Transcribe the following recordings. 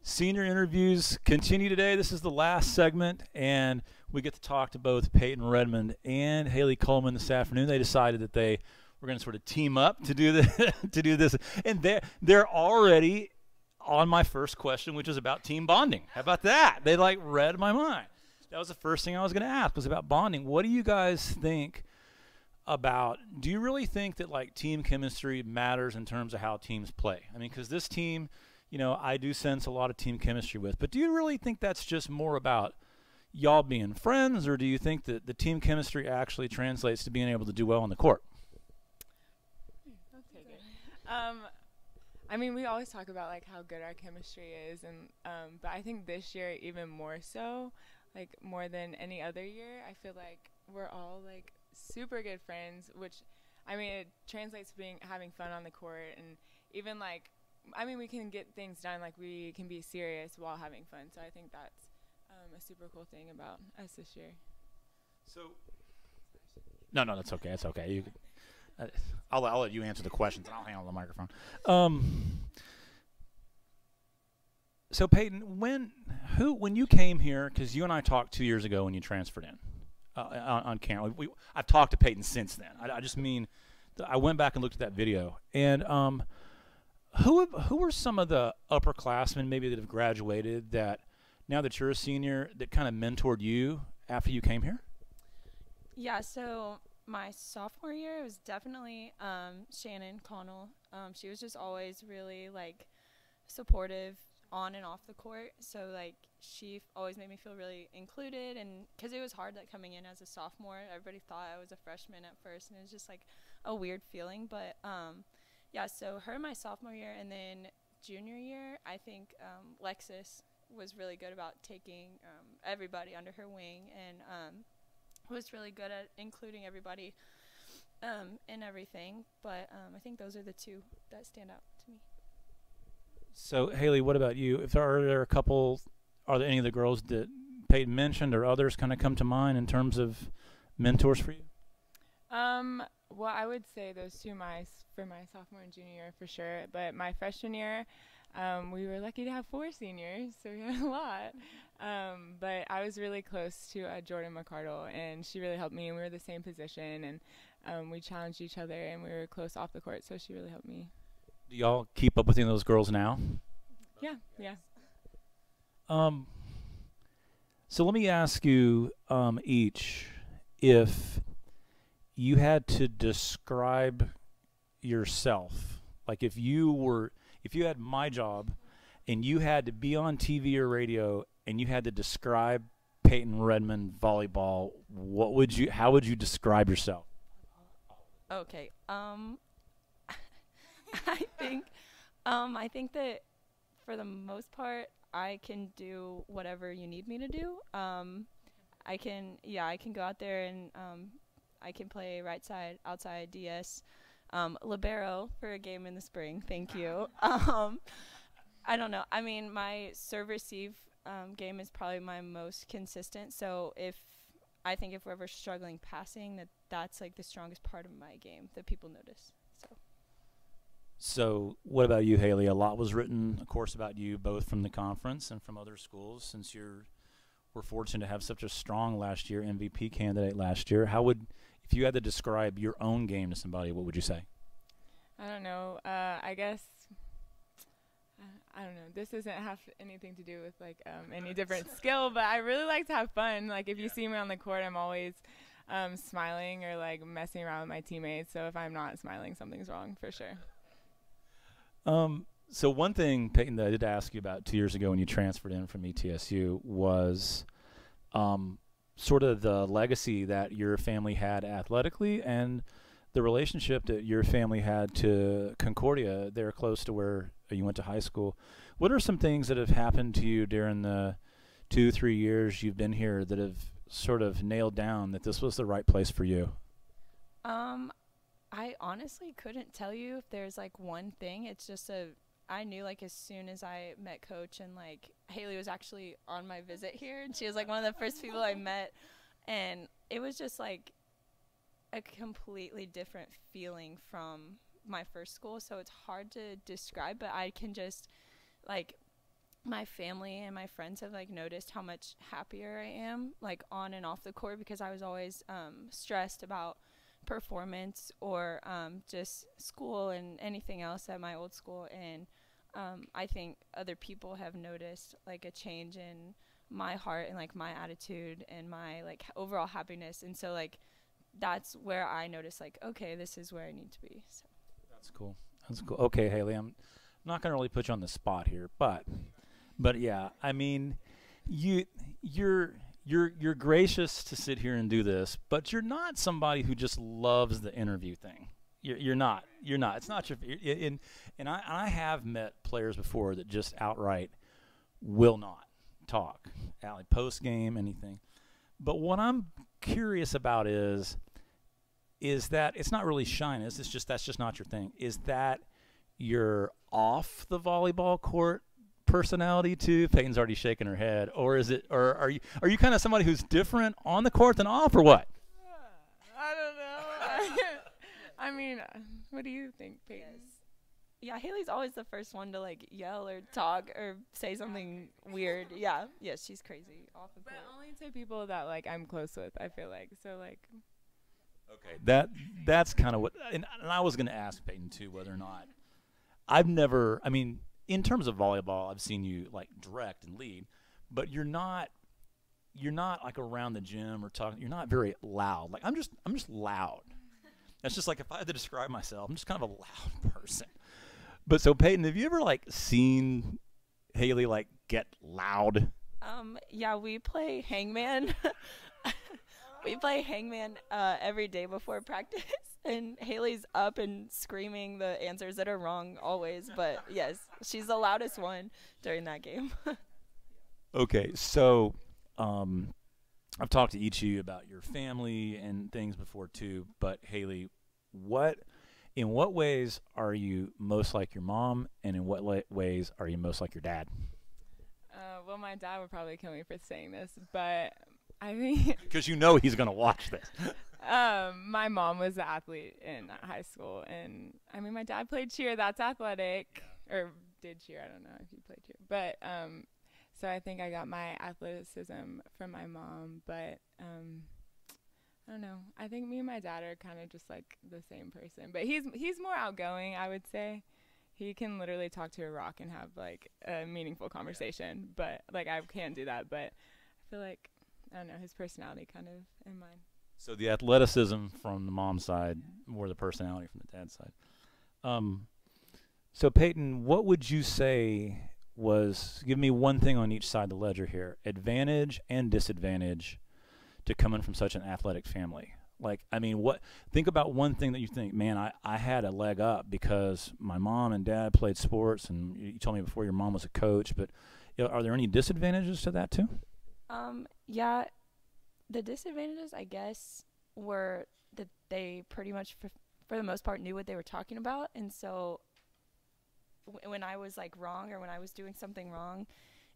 Senior interviews continue today. This is the last segment, and we get to talk to both Peyton Redmond and Haley Coleman this afternoon. They decided that they were going to sort of team up to do this, and they're already on my first question, which is about team bonding. How about that? They like read my mind. That was the first thing I was going to ask, was about bonding. What do you guys think about? Do you really think that like team chemistry matters in terms of how teams play? I mean, because this team, you know, I do sense a lot of team chemistry with. But do you really think that's just more about y'all being friends, or do you think that the team chemistry actually translates to being able to do well on the court? I'll take it. I mean, we always talk about like how good our chemistry is, and but I think this year even more so, like more than any other year. I feel like we're all like super good friends, which I mean it translates to having fun on the court, and even like. I mean, we can get things done, like we can be serious while having fun. So I think that's a super cool thing about us this year. So, no, that's okay. It's okay. You, I'll let you answer the questions, and I'll handle the microphone. So Peyton, when you came here, because you and I talked 2 years ago when you transferred in on camera. I've talked to Peyton since then. I just mean, I went back and looked at that video, and Who were some of the upperclassmen maybe that have graduated that now that you're a senior that kind of mentored you after you came here? Yeah, so my sophomore year, it was definitely Shannon Connell. She was just always really like supportive on and off the court. So like she always made me feel really included, and because it was hard like coming in as a sophomore, everybody thought I was a freshman at first, and it was just like a weird feeling, but yeah, so her my sophomore year, and then junior year, I think Lexus was really good about taking everybody under her wing, and was really good at including everybody in everything. But I think those are the two that stand out to me. So, Haley, what about you? Are there any of the girls that Peyton mentioned or others kind of come to mind in terms of mentors for you? Well, I would say those two for my sophomore and junior year for sure. But my freshman year, we were lucky to have 4 seniors, so we had a lot. But I was really close to Jordan McCardle, and she really helped me. And we were the same position, and we challenged each other, and we were close off the court, so she really helped me. Do y'all keep up with any of those girls now? Yeah, yeah. So let me ask you each if you had to describe yourself, like if you had my job and you had to be on TV or radio and you had to describe Peyton Redmond volleyball, how would you describe yourself? Okay. I think that for the most part I can do whatever you need me to do. I can go out there and I can play right side, outside, DS, libero for a game in the spring. Thank you. I don't know. I mean, my serve-receive game is probably my most consistent. So if we're ever struggling passing, that's like the strongest part of my game that people notice. So what about you, Haley? A lot was written, of course, about you, both from the conference and from other schools, since we're fortunate to have such a strong last year MVP candidate last year. If you had to describe your own game to somebody, what would you say? I don't know. I guess I don't know. This doesn't have anything to do with like any different skill, but I really like to have fun. Like if you see me on the court, I'm always smiling or like messing around with my teammates. So if I'm not smiling, something's wrong for sure. So one thing, Peyton, that I did ask you about 2 years ago when you transferred in from ETSU was sort of the legacy that your family had athletically and the relationship that your family had to Concordia. They're close to where you went to high school. What are some things that have happened to you during the 2-3 years you've been here that have sort of nailed down that this was the right place for you? I honestly couldn't tell you if there's like one thing. It's just I knew like as soon as I met Coach, and like Haley was actually on my visit here, and she was like one of the first people I met, and it was just like a completely different feeling from my first school. So it's hard to describe, but I can just like my family and my friends have like noticed how much happier I am like on and off the court, because I was always stressed about performance or just school and anything else at my old school. And I think other people have noticed like a change in my heart and like my attitude and my like overall happiness. And so like that's where I noticed like, okay, this is where I need to be. So That's cool. That's cool. Okay, Haley, I'm not going to really put you on the spot here, but yeah, I mean, you're gracious to sit here and do this, but you're not somebody who just loves the interview thing. You're not. It's not your. And I have met players before that just outright will not talk, like post game, anything. But what I'm curious about is that it's not really shyness. That's just not your thing. Is that you're off the volleyball court personality too? Peyton's already shaking her head. Or are you kind of somebody who's different on the court than off, or what? I don't know. I mean, what do you think, Peyton? yes. Yeah, Haley's always the first one to like yell or talk or say something weird. Yeah, yes, she's crazy off the But court. only to people that like I'm close with, I feel like. So like Okay, that's kind of what, and I was going to ask Peyton too, whether or not I mean, in terms of volleyball, I've seen you like direct and lead, but you're not like around the gym or talking. You're not very loud. Like I'm just loud. That's just like if I had to describe myself, I'm just kind of a loud person. But so Peyton, have you ever like seen Haley like get loud? Yeah, we play hangman. We play hangman every day before practice, and Haley's up and screaming the answers that are wrong always. But yes, she's the loudest one during that game. Okay, so I've talked to each of you about your family and things before too, but Haley, in what ways are you most like your mom, and in what ways are you most like your dad? well, my dad would probably kill me for saying this, but I think Because you know he's going to watch this. my mom was an athlete in high school, and I mean my dad played cheer. That's athletic, or did cheer. I don't know if he played cheer, but so I think I got my athleticism from my mom. But I don't know. I think me and my dad are kind of just like the same person, but he's more outgoing, I would say. He can literally talk to a rock and have like a meaningful conversation, but like I can't do that. But I feel like, I don't know, his personality kind of in mine. So the athleticism from the mom's side, more the personality from the dad's side. So Peyton, what would you say give me one thing on each side of the ledger here, advantage and disadvantage to coming from such an athletic family? Like, I mean, think about one thing that you think, man, I had a leg up because my mom and dad played sports, and you told me before your mom was a coach, but are there any disadvantages to that too? Yeah, the disadvantages, I guess, were that they pretty much, for the most part, knew what they were talking about. And so when I was, like, wrong or when I was doing something wrong,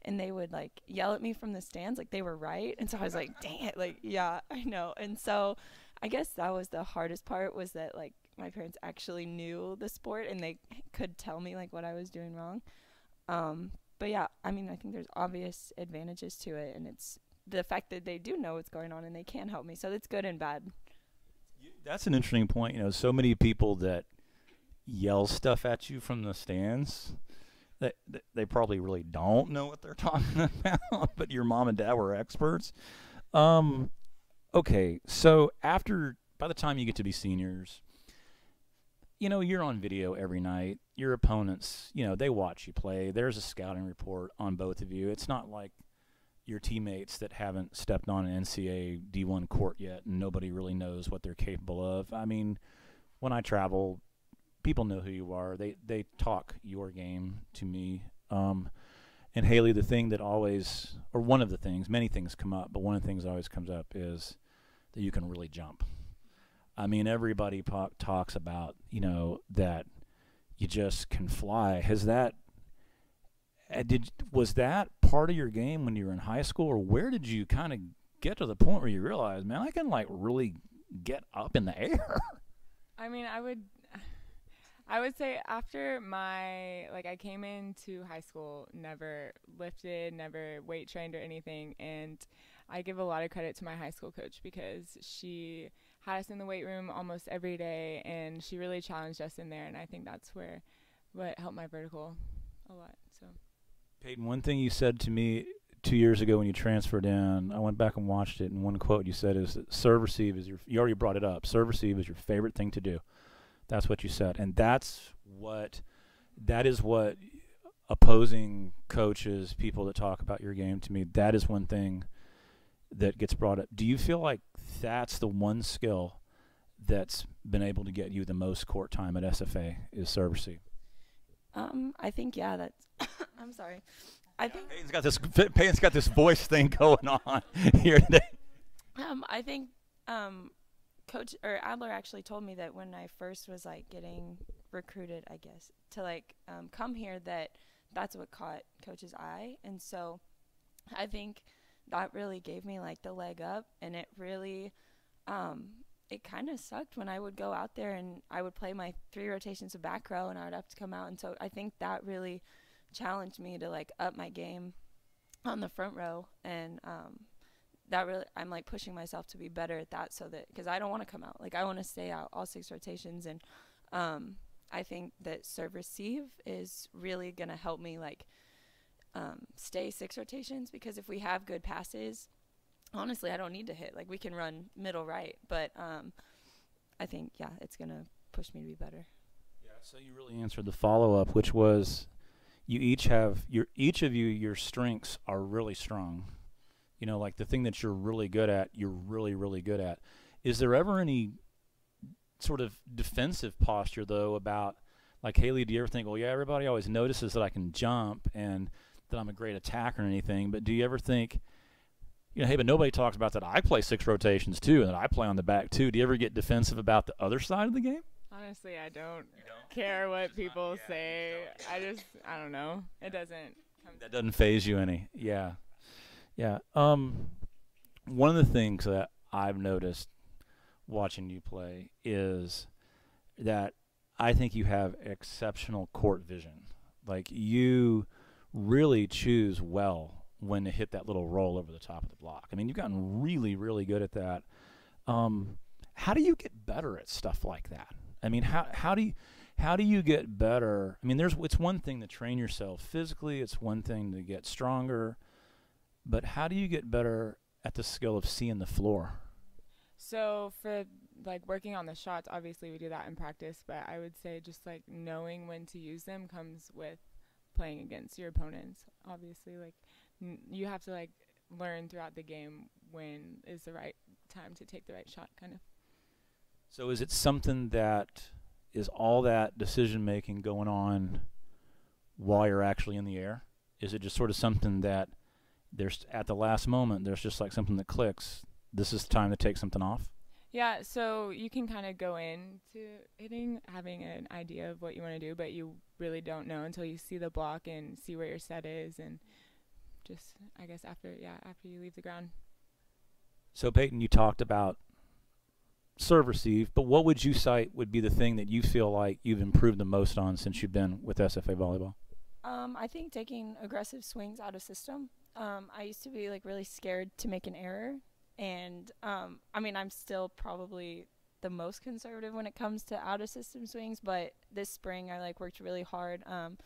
and they would, like, yell at me from the stands, like, they were right. And so I was like, dang it, like, yeah, I know. And so I guess that was the hardest part, was that, like, my parents actually knew the sport and they could tell me, like, what I was doing wrong. But, yeah, I mean, I think there's obvious advantages to it, and it's the fact that they do know what's going on and they can help me. So that's good and bad. That's an interesting point. You know, so many people that yell stuff at you from the stands, they probably really don't know what they're talking about, but your mom and dad were experts. Okay, so by the time you get to be seniors, you know, you're on video every night. Your opponents, you know, they watch you play. There's a scouting report on both of you. It's not like your teammates that haven't stepped on an NCAA D1 court yet and nobody really knows what they're capable of. I mean, when I travel, people know who you are. They talk your game to me. And Haley, the thing that always, or one of the things, many things come up, but one of the things that always comes up is that you can really jump. I mean, everybody talks about, you know, that you just can fly. Was that part of your game when you were in high school, or where did you kind of get to the point where you realized, man, I can like really get up in the air? I mean, I would say after I came into high school, never lifted, never weight trained or anything. And I give a lot of credit to my high school coach because she had us in the weight room almost every day, and she really challenged us in there. And I think that's what helped my vertical a lot. So, Peyton, one thing you said to me 2 years ago when you transferred in, I went back and watched it, and one quote you said is that serve receive is you already brought it up. Serve receive is your favorite thing to do. That's what you said, and that is what opposing coaches, people that talk about your game to me, that is one thing that gets brought up. Do you feel like that's the one skill that's been able to get you the most court time at SFA is serve receive? I think that's. I'm sorry. I think Peyton's got this voice thing going on here today. I think Coach or Adler actually told me that when I first was like getting recruited, I guess, to come here, that's what caught Coach's eye, and so I think that really gave me like the leg up, and it really it kind of sucked when I would go out there and I would play my 3 rotations of back row and I would have to come out, and so I think that really challenged me to like up my game on the front row, and that really, I'm like pushing myself to be better at that, so that, because I don't want to come out, like I want to stay out all 6 rotations, and I think that serve receive is really going to help me like stay 6 rotations, because if we have good passes, honestly I don't need to hit, like we can run middle right, but I think it's going to push me to be better. Yeah, so you really answered the follow-up, which was you each have each of you, your strengths are really strong. You know, like the thing that you're really good at, you're really, really good at. Is there ever any sort of defensive posture, though, about, like, Haley, do you ever think, well, yeah, everybody always notices that I can jump and that I'm a great attacker or anything, but do you ever think, you know, hey, but nobody talks about that I play 6 rotations, too, and that I play on the back, too. Do you ever get defensive about the other side of the game? Honestly, I don't care what people say. I don't know. It doesn't come. That doesn't faze you any. Yeah. Yeah. One of the things that I've noticed watching you play is that I think you have exceptional court vision. Like, you really choose well when to hit that little roll over the top of the block. I mean, you've gotten really, really good at that. How do you get better at stuff like that? I mean, how do you get better? I mean, it's one thing to train yourself physically. It's one thing to get stronger. But how do you get better at the skill of seeing the floor? So for like working on the shots, obviously we do that in practice, but I would say just like knowing when to use them comes with playing against your opponents. Obviously, like you have to like learn throughout the game when is the right time to take the right shot, kind of. So is it something that is all that decision making going on while you're actually in the air? Is it just sort of something that there's at the last moment, there's just like something that clicks, this is the time to take something off? Yeah, so you can kind of go into hitting having an idea of what you want to do, but you really don't know until you see the block and see where your set is, and just, I guess, after you leave the ground. So Peyton, you talked about serve receive, but what would you cite would be the thing that you feel like you've improved the most on since you've been with SFA Volleyball? I think taking aggressive swings out of system. I used to be like really scared to make an error, and I mean, I'm still probably the most conservative when it comes to out of system swings, but this spring I like worked really hard of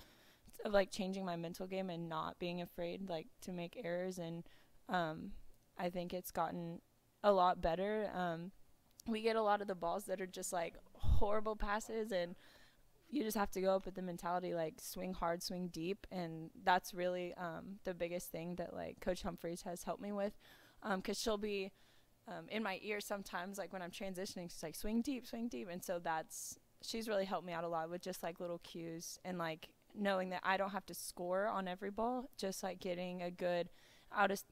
like changing my mental game and not being afraid like to make errors, and I think it's gotten a lot better. We get a lot of the balls that are just like horrible passes, and you just have to go up with the mentality like swing hard, swing deep, and that's really the biggest thing that like Coach Humphreys has helped me with, because she'll be in my ear sometimes like when I'm transitioning, she's like swing deep, and so she's really helped me out a lot with just like little cues and like knowing that I don't have to score on every ball, just like getting a good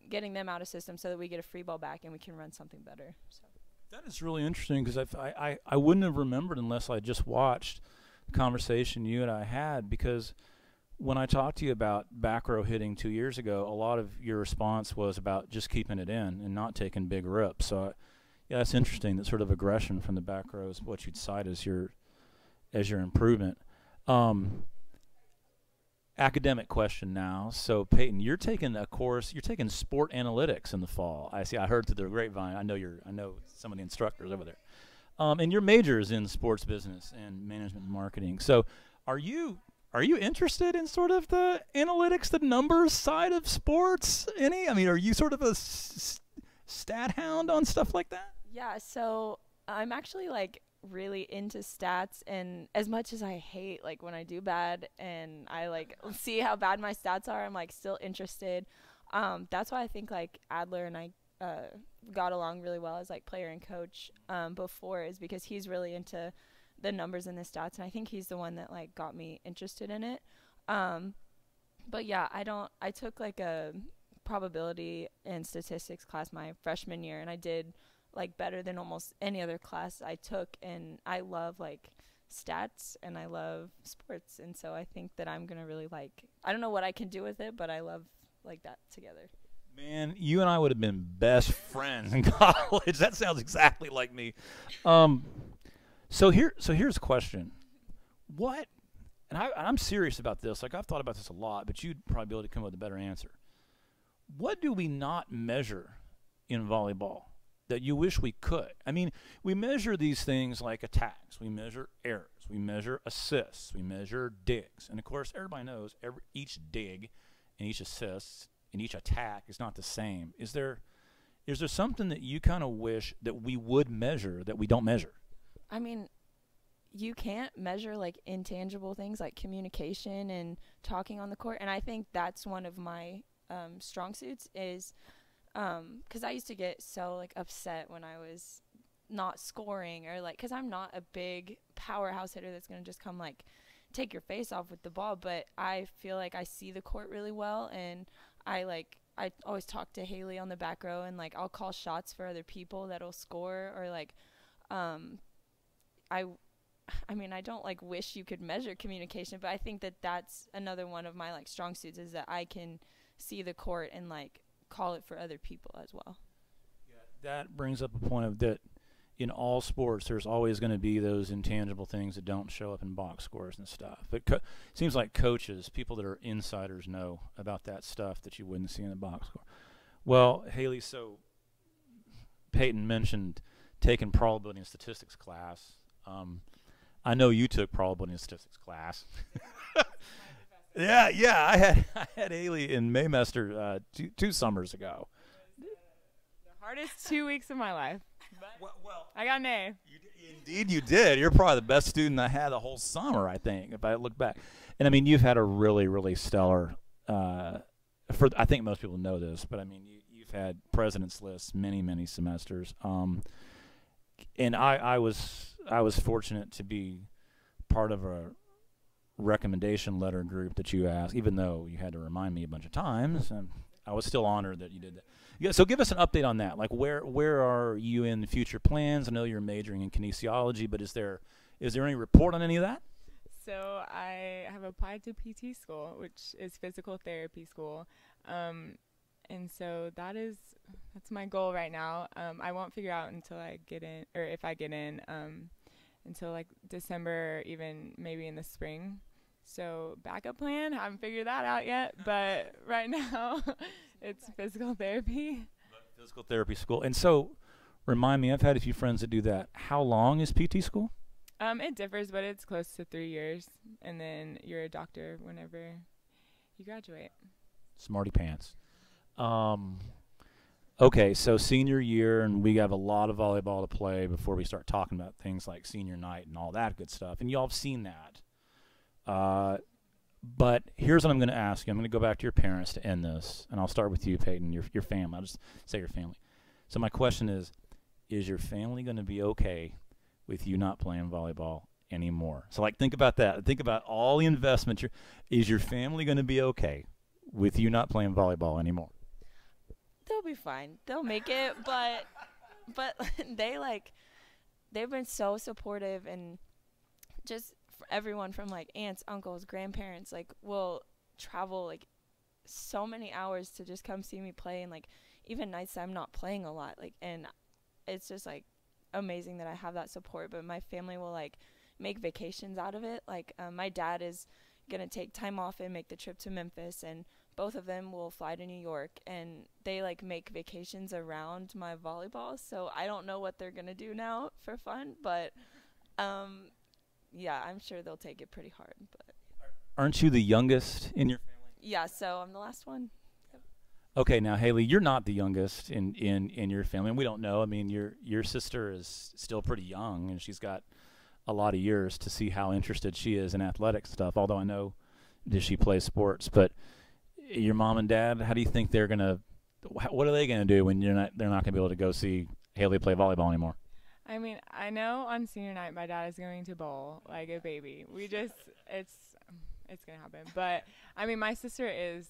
getting them out of system so that we get a free ball back and we can run something better. So that is really interesting, because I wouldn't have remembered unless I just watched the conversation you and I had, because when I talked to you about back row hitting 2 years ago, a lot of your response was about just keeping it in and not taking big rips. So yeah, that's interesting, that sort of aggression from the back row is what you'd cite as as your improvement. Academic question now. So Peyton, you're taking a course. You're taking sport analytics in the fall. I see. I heard through the grapevine. I know some of the instructors over there. And your major is in sports business and management and marketing. So, are you interested in sort of the analytics, the numbers side of sports? Any? I mean, are you sort of a stat hound on stuff like that? Yeah. So I'm actually like really into stats, and as much as I hate like when I do bad and I like see how bad my stats are, I'm like still interested. That's why I think like Adler and I got along really well as like player and coach before, is because he's really into the numbers and the stats, and I think he's the one that like got me interested in it. But yeah, I took like a probability and statistics class my freshman year, and I did like better than almost any other class I took, and I love like stats and I love sports, and so I think that I'm gonna really like, I don't know what I can do with it, but I love like that together. Man, you and I would have been best friends in college. That sounds exactly like me. So here's a question. What, and I'm serious about this. Like, I've thought about this a lot, but you'd probably be able to come up with a better answer. What do we not measure in volleyball that you wish we could? I mean, we measure these things like attacks. We measure errors. We measure assists. We measure digs. And, of course, everybody knows each dig and each assist and each attack is not the same. Is there something that you kind of wish that we would measure that we don't measure? I mean, you can't measure like intangible things like communication and talking on the court, and I think that's one of my strong suits is because I used to get so like upset when I was not scoring, or like because I'm not a big powerhouse hitter that's gonna just come like take your face off with the ball, but I feel like I see the court really well, and I always talk to Haley on the back row, and like I'll call shots for other people that'll score, or like I mean, I don't like wish you could measure communication, but I think that that's another one of my like strong suits, is that I can see the court and like call it for other people as well. Yeah, that brings up a point of that in all sports there's always going to be those intangible things that don't show up in box scores and stuff. But it seems like coaches, people that are insiders, know about that stuff that you wouldn't see in the box score. Well, Haley, so Peyton mentioned taking probability and statistics class. I know you took probability and statistics class. Yeah. I had Haley in Maymester two summers ago. The hardest 2 weeks of my life. Well, I got an A. Indeed, you did. You're probably the best student I had the whole summer, I think, if I look back. And I mean, you've had a really, really stellar. I think most people know this, but I mean, you've had president's lists many semesters. And I was fortunate to be part of a recommendation letter group that you asked, even though you had to remind me a bunch of times. And I was still honored that you did that. Yeah, so give us an update on that. Like, where are you in future plans? I know you're majoring in kinesiology, but is there any report on any of that? So I have applied to PT school, which is physical therapy school. And so that's my goal right now. I won't figure out until I get in, or if I get in, until like December, or even maybe in the spring. So backup plan, haven't figured that out yet, but right now it's physical therapy. Physical therapy school. And so remind me, I've had a few friends that do that. How long is PT school? It differs, but it's close to 3 years, and then you're a doctor whenever you graduate. Smarty pants. Okay, so senior year, and we have a lot of volleyball to play before we start talking about things like senior night and all that good stuff. And y'all have seen that. But here's what I'm going to ask you. I'm going to go back to your parents to end this, and I'll start with you, Peyton, your family. I'll just say your family. So my question is your family going to be okay with you not playing volleyball anymore? So, like, think about that. Think about all the investment. Is your family going to be okay with you not playing volleyball anymore? They'll be fine. They'll make it, but they've been so supportive, and just for everyone from like aunts, uncles, grandparents, like will travel like so many hours to just come see me play, and like even nights that I'm not playing a lot, like, and it's just like amazing that I have that support. But my family will like make vacations out of it. Like my dad is going to take time off and make the trip to Memphis, and both of them will fly to New York, and they like make vacations around my volleyball. So I don't know what they're going to do now for fun, but yeah, I'm sure they'll take it pretty hard. But Aren't you the youngest in your family? yeah, so I'm the last one. Okay, now Haley, you're not the youngest in your family, and we don't know. I mean, your sister is still pretty young, and she's got a lot of years to see how interested she is in athletic stuff. Although I know that she plays sports, but your mom and dad, how do you think they're gonna? What are they gonna do when they're not gonna be able to go see Haley play volleyball anymore? I mean, I know on senior night my dad is going to bowl like a baby. It's gonna happen. But I mean, my sister is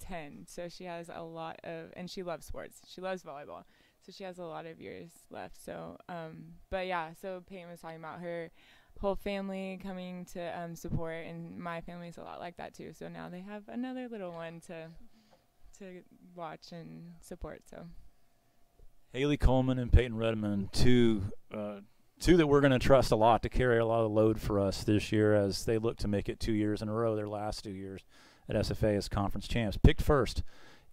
10, so she has a lot of, and she loves sports. She loves volleyball, so she has a lot of years left. So, but yeah, so Peyton was talking about her whole family coming to support, and my family's a lot like that too. So now they have another little one to watch and support. So Haley Coleman and Peyton Redmond, two that we're going to trust a lot to carry a lot of the load for us this year as they look to make it 2 years in a row, their last 2 years at SFA as conference champs. Picked first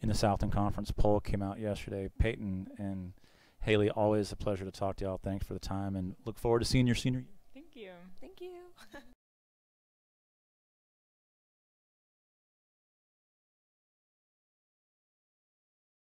in the Southern Conference poll, came out yesterday. Peyton and Haley, always a pleasure to talk to y'all. Thanks for the time, and look forward to seeing your senior year. thank you. Thank you.